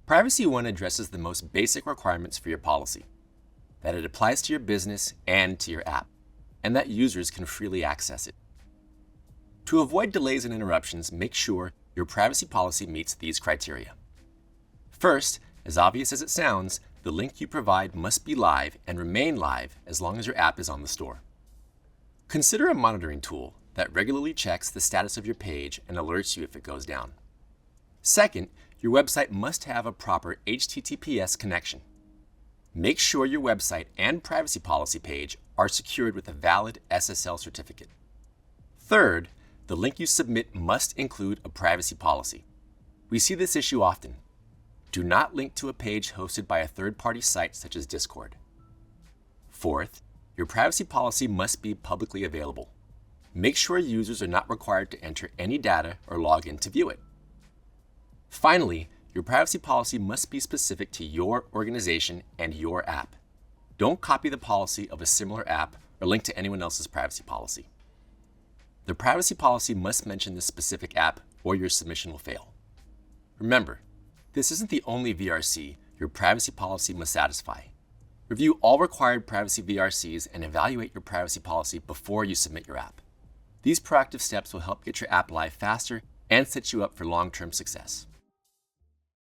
Privacy.1 addresses the most basic requirements for your policy, that it applies to your business and to your app, and that users can freely access it. To avoid delays and interruptions, make sure your privacy policy meets these criteria. First, as obvious as it sounds, the link you provide must be live and remain live as long as your app is on the store. Consider a monitoring tool that regularly checks the status of your page and alerts you if it goes down. Second, your website must have a proper HTTPS connection. Make sure your website and privacy policy page are secured with a valid SSL certificate. Third, the link you submit must include a privacy policy. We see this issue often. Do not link to a page hosted by a third-party site such as Discord. Fourth, your privacy policy must be publicly available. Make sure users are not required to enter any data or log in to view it. Finally, your privacy policy must be specific to your organization and your app. Don't copy the policy of a similar app or link to anyone else's privacy policy. The privacy policy must mention the specific app or your submission will fail. Remember, this isn't the only VRC your privacy policy must satisfy. Review all required privacy VRCs and evaluate your privacy policy before you submit your app. These proactive steps will help get your app live faster and set you up for long-term success.